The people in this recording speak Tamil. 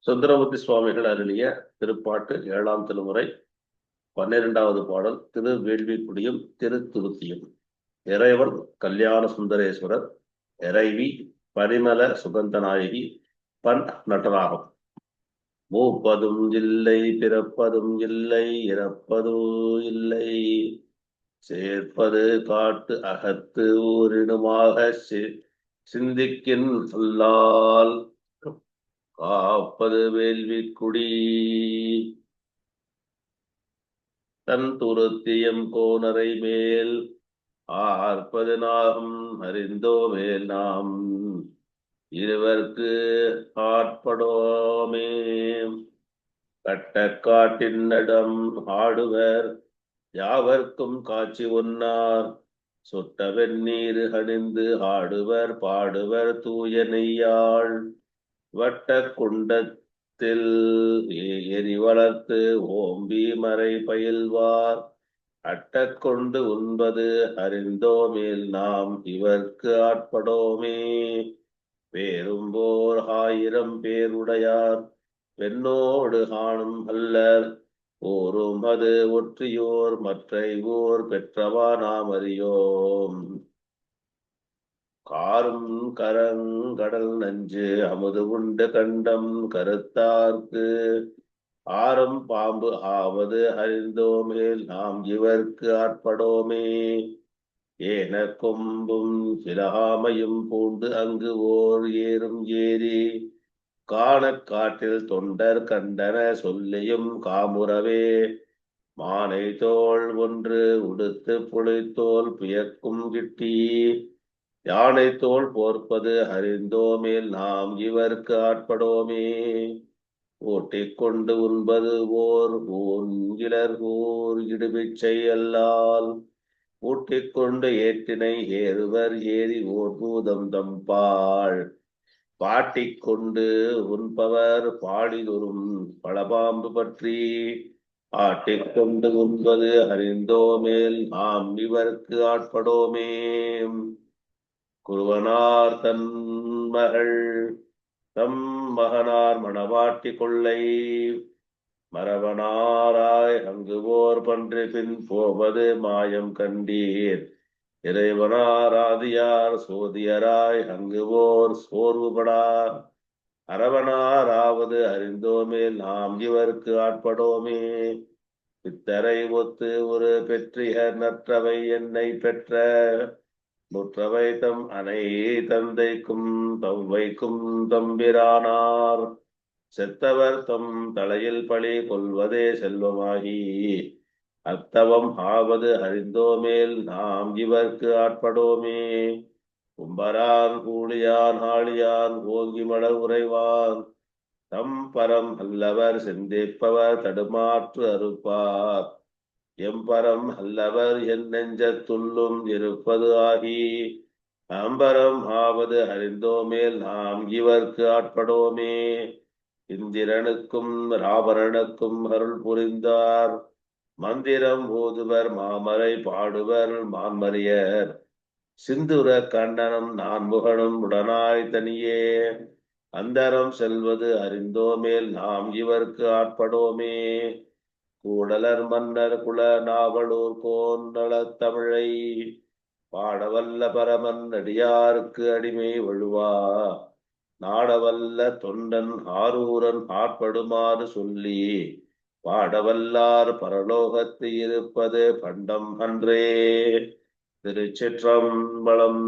சுந்தரமூர்த்தி சுவாமிகள் அருளிய திருப்பாட்டு 7ஆம் திருமுறை 12வது பாடல். திருவேள்விக்குடியும் திருத்துருத்தியும். இறைவன் கல்யாண சுந்தரேஸ்வரர், இறைவி பரிமள சுகந்தநாயகி, பண் நடராகம். மூப்பதும் இல்லை பிறப்பதும் இல்லை இறப்பதோ இல்லை, சேர்ப்பது காட்டு அகத்து ஊரினுமாக சிந்திக்கின் சொல்லால் காப்பது வேள்விக்குடி. தன் துருத்தியம் கோனரை மேல் ஆர்ப்பது நாகம் அறிந்தோ மேல் நாம் இருவர்க்கு ஆட்படோமே. கட்டக்காட்டின் நடம் ஆடுவர் யாவர்க்கும் காட்சி ஒன்னார், சுட்ட வெந்நீர் அணிந்து ஆடுவர் பாடுவர் தூய நெய்யாள். வட்ட குண்டத்தில் எரி வளர்த்து ஓம்பி மறை பயில்வார், அட்டக்கொண்டு உண்பது அறிந்தோமேல் நாம் இவர்க்கு ஆட்படோமே. பேரும்போர் 1000 பேருடையார் பெண்ணோடு காணும் அல்லர், ஓரும் அது ஒற்றியோர் மற்றை ஊர் பெற்றவா நாம் அறியோம். காரும் கரங்கடல் நஞ்சு அமுது உண்டு கண்டம் கருத்தார்க்கு, ஆரம் பாம்பு ஆவது அறிந்தோமேல் நாம் இவர்க்கு ஆட்படோமே. ஏன கொம்பும் சிலகாமையும் பூண்டு அங்கு ஓர் ஏறும் ஏரி, காணக் காட்டில் தொண்டர் கண்டன சொல்லியும் காமுறவே. மானை தோள் ஒன்று உடுத்து புலித்தோல் பியக்கும் கிட்டி, யானை தோல் போர்ப்பது அறிந்தோமேல் நாம் இவர்க்கு ஆட்படோமே. ஓட்டிக் கொண்டு உண்பது ஓர் ஊன்கிலர் ஊர் இடுபிச்சை அல்லால், ஊட்டிக் கொண்டு ஏற்றினை ஏறுவர் ஏறி ஓர் பூதம் தம்பாள். பாட்டிக் கொண்டு உண்பவர் பாடிதொரும் பழபாம்பு பற்றி, ஆட்டிக் கொண்டு உண்பது அறிந்தோமேல் நாம் இவர்க்கு ஆட்படோமே. குருவனார் தன் மகள் தம் மகனார் மணவாட்டி கொள்ளை, மரவனாராய் அங்கு ஓர் பன்றி பின் போவது மாயம் கண்டீர். இறைவனார் ஆதியார் சோதியராய் அங்கு ஓர் சோர்வுபடா, அரவனாராவது அறிந்தோமேல் நாம் இவர்க்கு ஆட்படோமே. பித்தரை ஒத்து ஒரு பெற்றிகர் நற்றவை என்னை பெற்ற, முற்றவை தம் அனை தந்தைக்கும் தவ்வைக்கும் தம்பிரானார், செத்தவர் தம் தலையில் பழி கொள்வதே செல்வமாகி, அத்தவம் ஆவது அறிந்தோமேல் நாம் இவர்க்கு ஆட்படோமே. கும்பரான் கூலியான் ஆழியான் ஓங்கி மலர் உறைவான், தம் பரம் அல்லவர் சிந்திப்பவர் தடுமாற்று அறுப்பார், எம்பரம் அல்லவர் என் நெஞ்சத்துள்ளும் இருப்பது ஆகி, அம்பரம் ஆவது அறிந்தோமேல் நாம் இவர்க்கு ஆட்படோமே. இந்திரனுக்கும் ராவணனுக்கும் அருள் புரிந்தார், மந்திரம் ஓதுவர் மாமரை பாடுவர் மான்மரியர், சிந்துர கண்டனம் நான்முகனும் உடனாய் தனியே, அந்தரம் செல்வது அறிந்தோமேல் நாம் இவர்க்கு ஆட்படோமே. கூடலர் மன்னர் குல நாவலூர் கோன்னள தமிழை, பாடவல்ல பரமன் அடியாருக்கு அடிமை வழுவா, நாடவல்ல தொண்டன் ஆரூரன் ஆட்படுமாறு சொல்லி, பாடவல்லார் பரலோகத்து இருப்பது பண்டம் அன்றே. திருச்சிற்றம்பலம்.